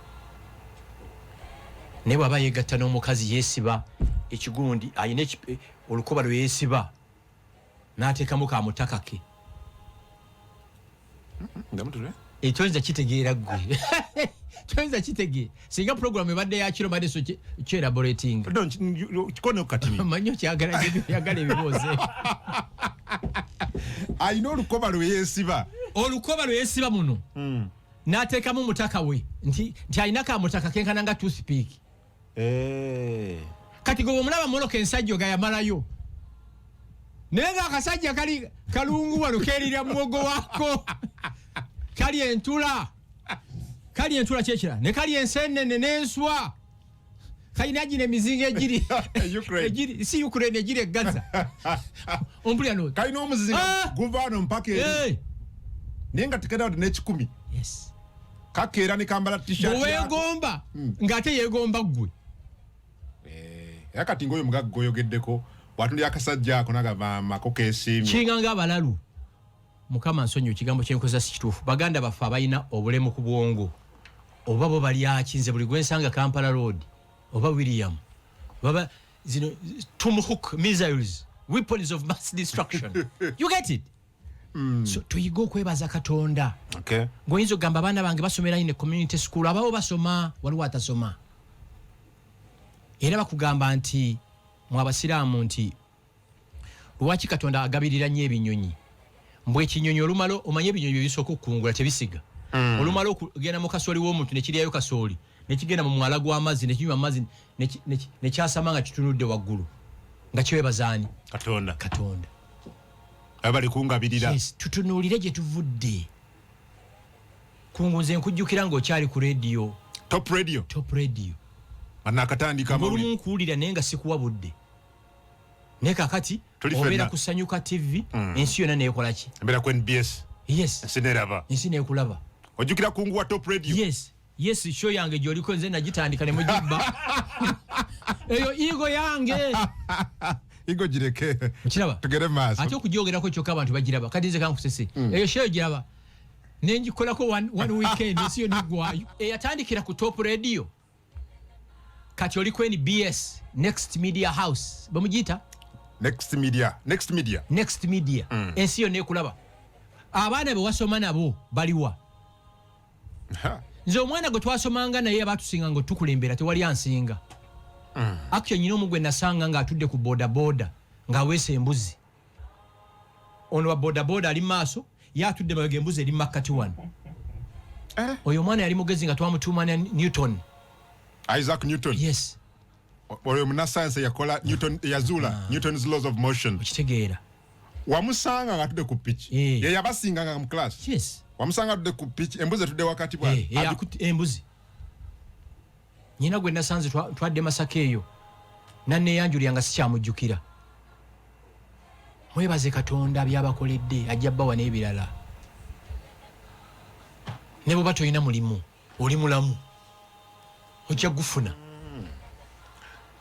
naye bw'aba yeegatta n'omukazi yeesiba ekigundi alina olukoba lwe yeesiba n'ateekamu ka mutaka ke ekyoyinza kitegeera ggwe kyoyinza kitegeera singa program ebadde yakiro badde so kyelaborating manyo kyagala ebibuuze alina olukoba lwe yeesiba muno n'ateekamu mutaka we nti alina ka mutaka kenkana nga toothpick kati gwe omulaba moloka ensajja ga yamalayo naye nga akasajja kali kalungu wano keerira muwogo waako kali entula kyekira ne kali enseenene n'enswa kalina gino emizinga egiri si Ukraine egiri e Gaza ompulira no kalina omuzinga guva wano mpaka eri naye nga tekera wadde n'ekikumi kakeera ne kambala t-shirt weegomba ng'ate yeegomba ggwe era kati ng'oyo mugagga goyogeddeko watundira akasajja ako nagamako keesiimye kinganga abalalu mukama nsonyi ekigambo kyenkoza si kituufu baganda baffe abalina obulemu ku bwongo oba bo bali akinze buli gwensanga Kampala Road oba William baba zino tomahawk missiles weapons of mass destruction you get it so tuyiga okwebaza Katonda ng'oyinza okugamba abaana bange basomera ine community school ababo basoma waliwo atasoma era bakugamba nti mu Abasiraamu nti lwaki Katonda agabirira nnyo ebinyonyi mbwe ekinyonyi olumalo omanye ebinyonyi ebisooka okukungula tebisiga olumalo okugenda mu kasooli w'omuntu ne kiryayo kasooli ne kigenda mu mwala gw'amazzi ne kinywa amazzi ne kyasama nga kitunudde waggulu nga kiwebazaani Katonda abali kungabirira tutunuulire gye tuvudde kungunze nkujjukira ng'okyali ku radio top radio anakatandika olumu nkuwulira naye nga sikuwa budde naye kakati obeera kusanyuka TV ensi yonna neekola ki embeera ku NBS ensi neekulaba ojjukira kungu wa top radio yes show yange gy'oliko nze nagitandika ne mugibba eyo igo yange igo gireke okiraba tugere maaso ate okugyogerako kyokka abantu bagiraba kati nze kankusese eyo show giraba nengikolako one weekend ensi yonna eggwayo eyatandikira ku top radio kati oli ku NBS next media house bamugiyita next media ensi yonna ekulaba abaana be wasoma nabo baliwa nze omwana gwe twasomanga naye abatusinga nga tukulembera tewali ansinga akyo nyina omugwe nasanga ng'atudde ku bodaboda ng'aweesa embuzi ono wa bodaboda ali maaso ye atudde mabega embuzi eri makkati wano oyo omwana yali mugezi nga twamutuuma Newton Isaac Newton yes oyo munnassaayansi yakola yazuula Newton's laws of motion okitegeera wamusanga nga atudde ku piki ye yabasinganga mu class wamusanga atudde ku piki embuzi etudde wakati embuzi nyina gwe nasanze twadde Masaka eyo nanneeyanjulya nga sikyamujjukira mwebaze Katonda byabakoledde ajja bbawa n'ebirala ne bw'oba tolina mulimu oli mulamu ojja gufuna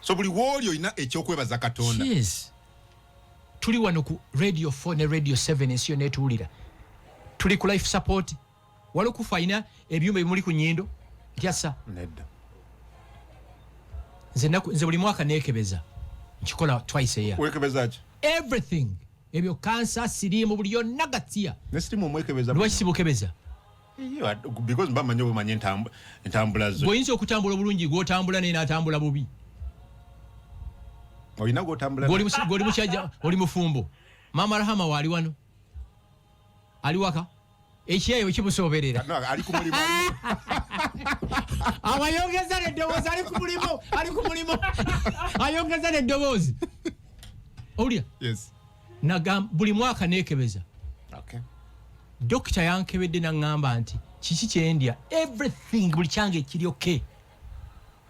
so buli woli olina ekyokwebaza Katonda tuli wano ku radio 4 ne radio 7 ensi yonna etuwulira tuli ku life support waliwo kufaina ebyuma ebimuli ku nyindo ntyasa nedda nze buli mwaka neekebeza nkikola twice a year wekebeza ki everything ebyo kansa sirimu buli yonna gatiya nesirimu omwekebeza lwaki sibukebeza because mba manyi obumanyi entambula zo bw'oyinza okutambula obulungi gw'otambula naye n'atambula bubi olina gw'otambula gw'oli mukyajja oli mufumbo maama rahama waali wano ali waka ekiyayo ekimusoberera ali ku mulimu awayongeza n'eddoboozi ali ku mulimu ayongeza n'eddoboozi owulira buli mwaka neekebeza dokita yankebedde n'aŋŋamba nti kiki kyendya everything buli kyange kiri okay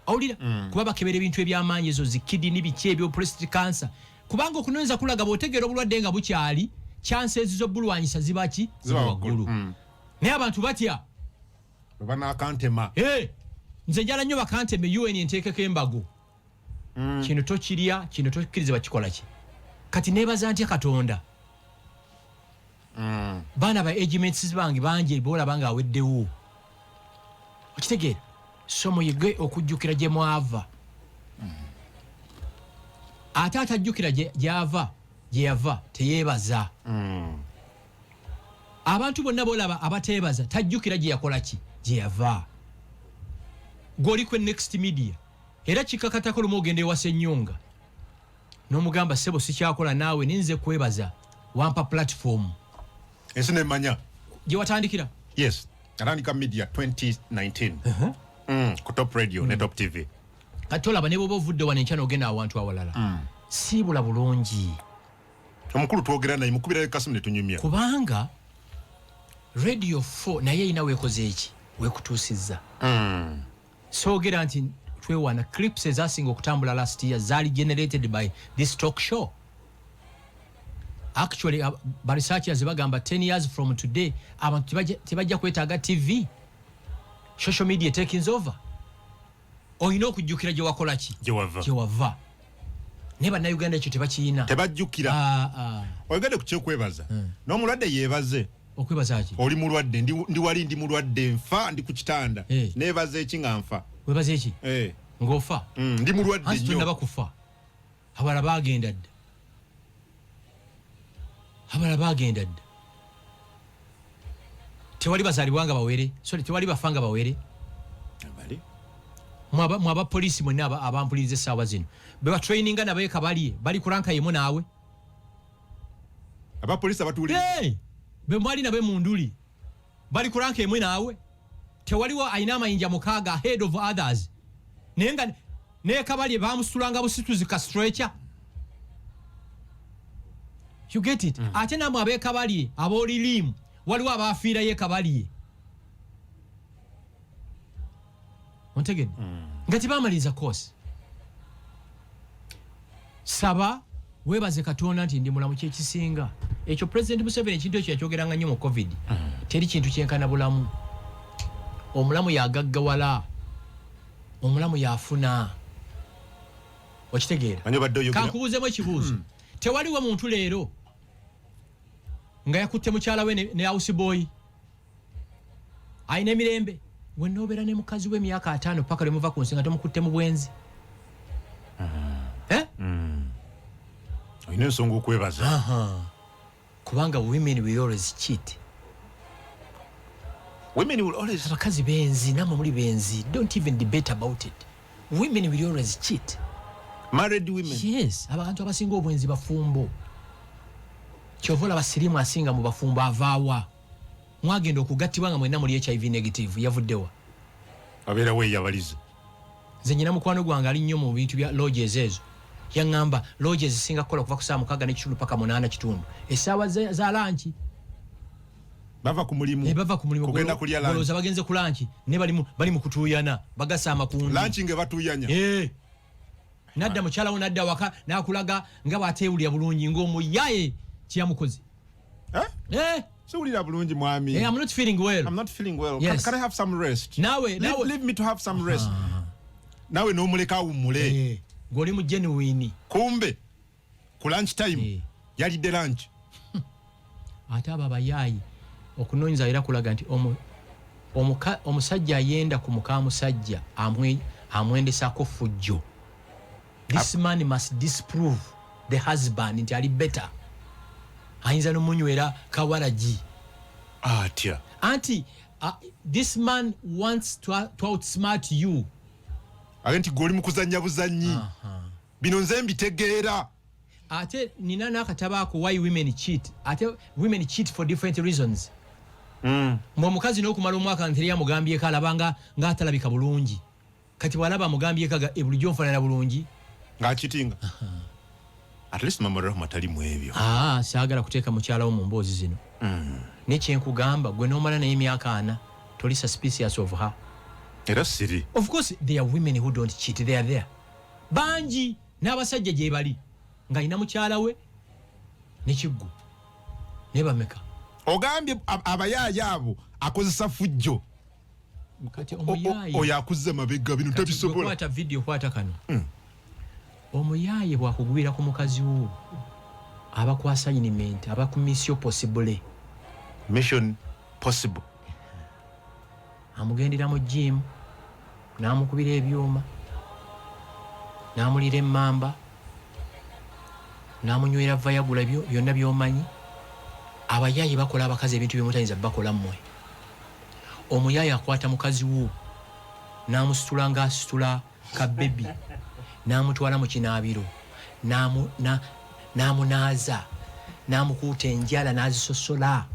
owulira kuba bakebera ebintu ebyamaanyi ezo zikidi n'ibiki ebyo prostate cancer kubanga okunoonyeza kulaga bw'otegeera obulwadde nga bukyali chances z'obulwanyisa zibaki ziba waggulu naye abantu batya banakantema nze njala nnyo bakanteme UN enteekeko embago kino tokirya kino tokkiriza bakikola ki kati neebaza ntya Katonda baana ba agents bange bangi boolaba nga aweddewo okitegeera so muyige okujjukira gye mwava ate atajjukira gye yava teyeebaza abantu bonna boolaba abateebaza tajjukira gye yakola ki gye yava gw'oli ku next media era kikakatako lumu ogenda ewasa ennyunga n'omugamba ssebo sikyakola naawe ninze kwebaza wampa platform ensi nemanya gye watandikira yes natandika media 2019 ku top radio ne top tv kati olaba ne bwoba ovudde wano enkya n'ogenda awantu awalala siibula bulungi omukulu twogera naye mukubira kasimu ne tunyumya kubanga radio 4 naye erina weekoze eki weekutuusizza soogera nti twewana clips ezasinga okutambula last year zaali generated by this talk show actually ba researchers bagamba 10 years from today abantu tebajja kwetaaga TV social media taking over oyina okujjukira gye wakola ki gye wava naye bannayuganda ekyo tebakiyina tebajjukira oyogedde ku kyokwebaza n'omulwadde yeebaze okwebaza ki oli mulwadde ndi wali ndi mulwadde nfa ndi ku kitanda neebaza eki nga nfa webaza eki ng'ofa ndi mulwadde nnyo tonnaba kufa abala baagenda dda abala baagenda dda tewali bazaalibwanga bawere tewali bafanga bawere mwaba polisi mwenna abampuliriza essaawa zino bebatraininga nabeeka bali kuranka yemu naawe abapolisi abatuulira bemwali nabe munduli bali kuranka yemu naawe tewaliwo ayina amayinja mukaaga ahead of others naye nga neekabalye bamusitulanga busituzi ka stretcher you get it ate namwe abeekabalye aboolirimu waliwo abaafiirayo ekabalye ontegedde nga tebamaliriza kosi saba weebaze Katonda nti ndi mulamu kyekisinga ekyo President Museveni ekintu ekyo yakyogeranga nnyo mu covid teri kintu kyenkana bulamu omulamu yagaggawala omulamu yafuna okitegeera kankubuuzemu ekibuuzo tewaliwo muntu leero nga yakutte mukyala we ne house boy ayina emirembe wenna obeera ne mukazi we emyaka 5 paka lwemuva ku nsi nga tomukutte mu bwenzi olina ensonga okwebaza kubanga women will always cheat abakazi benzi namwe muli benzi don't even debate about it women will always cheat married women yes abantu abasinga obwenzi bafumbo kyovola basirimu asinga mu bafumbo avaawa mwagenda okugattibwa nga mwenna muli HIV negative yavuddewa abeera weeyabalize nze nyina mukwano gwange ali nnyo mu bintu bya lodges ezo yaŋŋamba lodges zisinga kukola kuva ku saa 6 n'ekitundu paka 8 kitundu essaawa za lanchi bava ku mulimu kugenda kulya lanchi golooza bagenze ku lanchi ne bali mu kutuuyana bagasa amakundi lanchi nge batuuyanya nadda mukyala wo nadda waka n'akulaga nga bw'ateewulira bulungi ng'omuyaye kyeyamukozi siwulira bulungi mwami I'm not feeling well. Yes. Can I have some rest? Leave me to have some rest. Nawe n'omuleka awummule ng'oli mu genuine kumbe ku lunch time yalidde lunch ate abo abayaayi okunoonyeza era kulaga nti omusajja ayenda ku muka musajja amwendesako fujjo. This man must disprove the husband nti ali better. Ayinza n'omunywera kawalagi atya anti this man wants to outsmart you. Agenti goli mukuzanya buzanyi bino nze mbitegeera. Ate nina n'akatabo ako why women cheat. Ate women cheat for different reasons. Omukazi n'okumala omwaka nteri yamugambyeko alabanga ng'atalabika bulungi. Kati bw'alaba amugambyeko bulijjo nfaanana bulungi ng'akitinga. At least mama Rahma tali mu ebyo. Saagala kuteeka mukyala wo mu mboozi zino. Ne kyenkugamba gwe n'omala naye emyaka 4 toli suspicious of her. Era siri. Of course there are women who don't cheat, they are there. Bangi n'abasajja gye bali nga ina mukyala we ne kiggu ne bameka. Ogambye abayaaya abo akozesa fujjo. Kati omuyaaye oyo akuzza mabega bino tabisobola. Kwata video kwata kano. Omuyaaye bwakugwira ku mukazi wo aba ku assignment aba ku mission possible. Mission possible. Amugendera mu gym n'amukubira ebyuma n'amulira emmamba n'amunywera Viagra byonna by'omanyi. Abayaayi bakola abakazi ebintu by'omutayinza bakola mmwe. Omuyaayi akwata mukazi wo n'amusitula ng'asitula ka baby n'amutwala mu kinaabiro n'amunaaza n'amukuuta enjala n'azisosola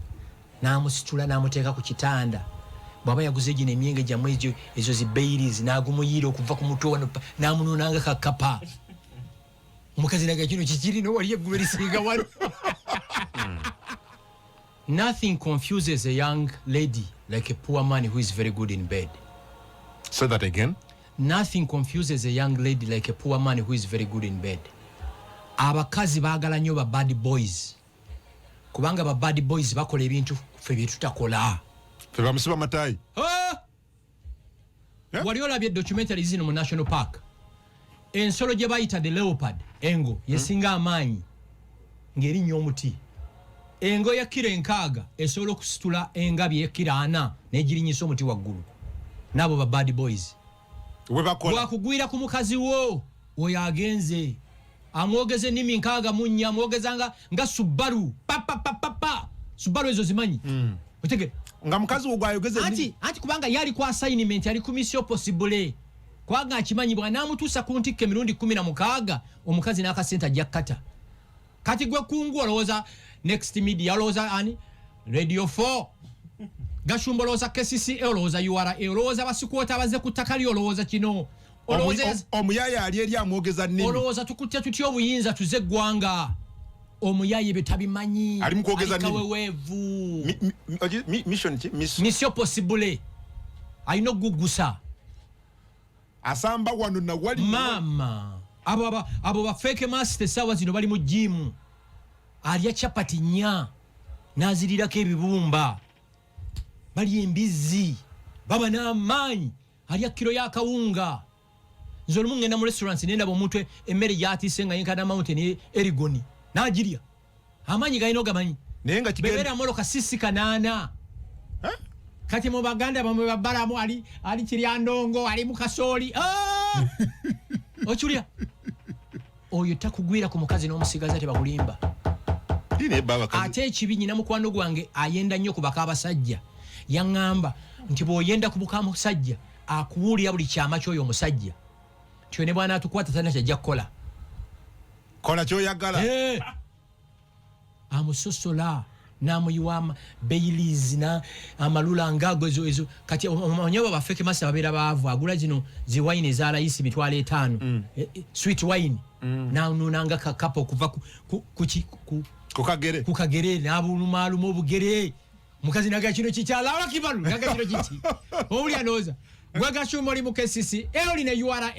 n'amusitula n'amuteeka ku kitanda. Bw'aba yaguze gino emyenge gyammwe ezo zi Baileys n'agumuyiira okuva ku mutwe wano n'amunuunanga kakapa. Omukazi naga kino kikiri n'owali eggulu erisinga wano. Nothing confuses a young lady like a poor man who is very good in bed. Say that again. Nothing confuses a young lady like a poor man who is very good in bed. Abakazi baagala nnyo ba bad boys. Kubanga ba bad boys bakola ebintu ffe bye tutakola. Ffe bamusiba matayi. Wali olabye documentary zino mu National Park. Ensolo gye bayita the leopard, engo, yesinga amaanyi ng'erinnya omuti. Engo ya kilo 6 esobola okusitula engabi ya kilo 4 n'egirinyisa omuti waggulu. Nabo ba bad boys. Bwakugwira ku mukazi wo oyo agenze amwogeze nnimi 6 mu 4 amwogeza nga Subaru pa Subaru ezo zimanyi. Otege nga mukazi wo gwayogeze anti kubanga yali ku assignment yali ku mission possible. Kwaga akimanyi bwa namutuusa ku ntikke emirundi 16 omukazi n'akasenta jakata. Kati gwe kungu olowooza Next Media olowooza ani Radio 4 Gashumba olowooza KCC olowooza URA olowooza basikwota abaze ku ttaka lyo olowooza kino omuyaya ali eri amwogeza nnimi olowooza tukutte tutya obuyinza tuze eggwanga. Omuyaye betabimanyi ali mukwogeza nnimi kaweweevu mission possible alina okugugusa asamba wano na wali mama abo ba fake master sawa zino bali mu gym alya chapati nya nazirirako ebibumba bali embizi baba n'amaanyi alya kilo ya kawunga. Nze olumu ngenda mu restaurants nendaba omuntu emmere gyatiise nga yenkana mountain erigoni n'agirya amaanyi galina ogamanyi naye nga bebeera molo kasisi kanaana. Kati mu baganda bamwe babbalamu ali kiryandongo ali mu kasooli okiwulira oyo takugwira ku mukazi n'omusigaza tebakulimba. Ate ekibi nyina mukwano gwange ayenda nnyo ku baka abasajja yaŋŋamba nti bw'oyenda ku buka musajja akuwulira buli kyama ky'oyo omusajja tyo ne bwana atukwata talina kyajja kukola. Kola ky'oyagala. Amusosola n'amuyiwa Baileys na amalula ngago ezo. Kati omanyi ba fake master babeera baavu agula zino zi wine za Aleese mitwalo 5 sweet wine n'anuunanga kakapo okuva ku kagere n'abulumaaluma obugere. Mukazi naga kino kikyala kibalu naga kino kiti owuli anooza gwe Gashumba oli mu KCC oli ne URA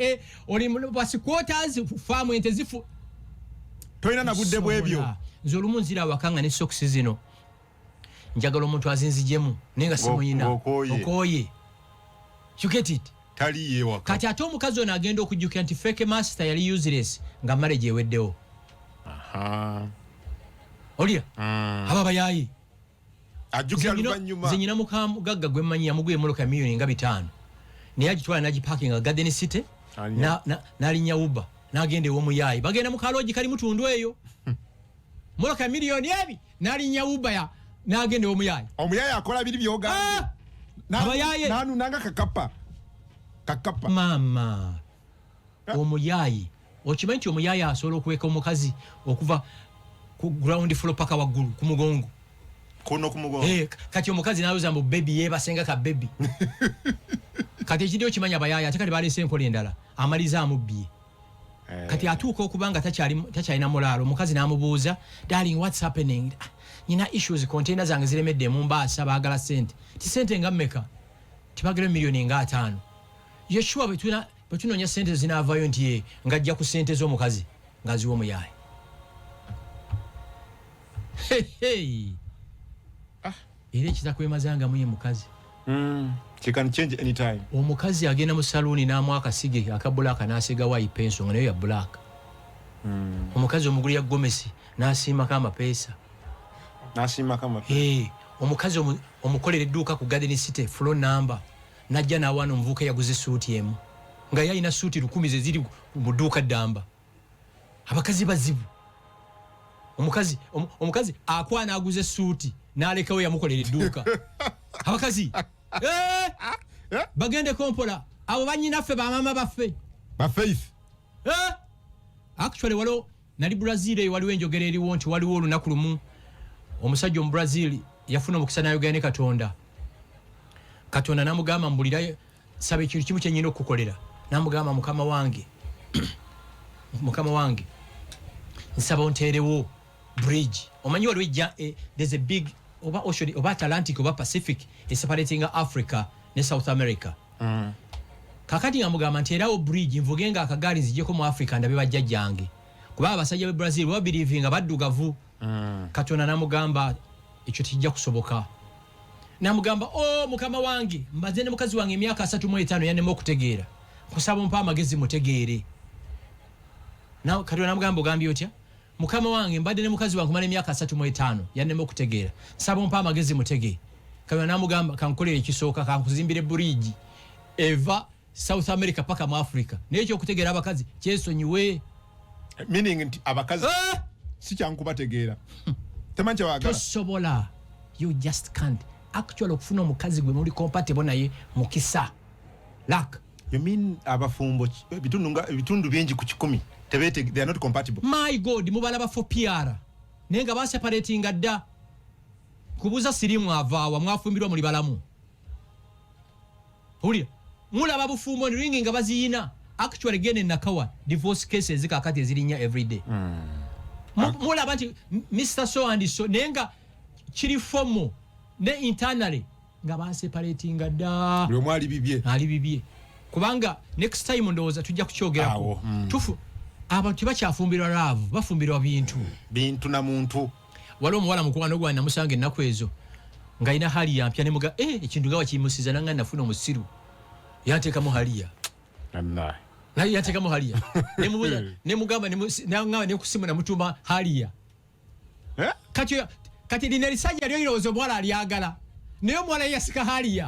oli mu basikwoters farm ente zifu toyina na budde bwebyo. Nze olumu nzira awakanga ne socks zino njagala omuntu azinzijemu naye nga simuyina okooye. You get it? Tali yewa kati ate omukazi ono agenda okujjukira nti fake master yali useless nga marriage eweddewo. Olya aba bayayi ajukira luvanyuma zenyina mukamu gagga gwe manyi yamugwe moloka milioni nga 5 naye agitwala naji parking Garden City na linya Uber nagende wo muyayi bagenda mu kaloji kali mutundu eyo moloka milioni ebi na linya Uber ya nagende wo muyayi omuyayi akola biri byogambe abayayi nanu nanga kakapa mama omuyayi okimanyi nti omuyayi asobola okuweka omukazi okuva ku ground floor paka waggulu ku mugongo kuno ku mugongo kati omukazi nayoza mbu baby yebasenga ka baby kati ekidio kimanya abayayi ate kati balese enkola endala amaliza amubbiye kati atuuka okubanga takyalina mulaalo omukazi n'amubuuza darling what's happening nina issues container zange ziremedde mu Mbaasa baagala sente ti sente nga mmeka tibagala milioni nga 5 yeshuwa betunoonya sente zinaavayo nti ngajja ku sente z'omukazi ngaziwa omuyayi era ekitakwemazanga muye mukazi she can change anytime omukazi agenda mu salooni n'amwa akasige akabulaaka n'asigawo ayipa ensonga nayo ya bulaaka omukazi omugulira gomesi n'asiimako amapeesa omukazi omukolera edduuka ku Garden City floor number najja n'awaana omuvubuka yaguze suuti emu nga yalina suuti 1000 ziri mu dduuka ddamba abakazi bazibu omukazi akwana aguze suuti n'alekawo yamukolera edduuka abakazi bagende kompola abo banyinaffe bamama baffe faith actually waliwo nali Brazil eyo waliwo enjogera eriwo nti waliwo olunaku lumu omusajja mu Brazil yafuna omukisa n'ayogera ne Katonda n'amugamba mbulira saba ekintu kimu kye nnyina okukukolera n'amugamba mukama wange nsaba onteerewo bridge omanyi waliwo there's a big oba ocean oba Atlantic oba Pacific separating Africa ne South America kakati ngamugamba nteerawo bridge nvuge nga akagaali nzijjeko mu Africa ndabe bajjajjange kuba abasajja be Brazil babirivinga baddugavu Katonda n'amugamba ekyo tijja kusoboka n'amugamba mukama wange mbaze ne mukazi wange emyaka 35 yannema okutegeera kusaba mpa amagezi mutegeere Katonda n'amugamba ogambye otya mukama wange mbadde ne mukazi wange kumala emyaka 35 yannema okutegeera saba mpa amagezi mutegeere Katonda n'amugamba kankolera ekisooka kankuzimbire bridge eva South America paka mu Africa n'ekyo okutegeera abakazi kyesonyiwe meaning nti abakazi si kyankubategeera temanyi kyawagala tosobola you just can't actually okufuna omukazi gwe muli compatible naye mukisa luck you mean abafumbo bitundu bingi ku 10 they are not compatible my god mubalaba for PR nenga ba separating adda kubuza sirimu avaawa mwafumbirwa muli balamu hulira mulaba bufumbo ni ringi nga baziyina actually gene nakawa divorce cases zikakati ezirinya every day mulaba nti Mr. So and so nenga kiri fomo ne internally nga ba separating adda buli mwali bibye kubanga next time ndowooza tujja kukyogeraako tufu abantu bakyafumbirwa laavu bafumbirwa bintu na muntu waliwo omuwala mukwano gwange namusanga ennaku ezo ng'alina haliya mpya nemuga ekintu nga wakiyimusiza nanga nafuna omusiru yanteekamu haliya naye yanteekamu haliya nemubuuza nemugamba nekusimu namutuma haliya kati lino erisajja lyolirowooza omuwala alyagala naye omuwala yeyasika haliya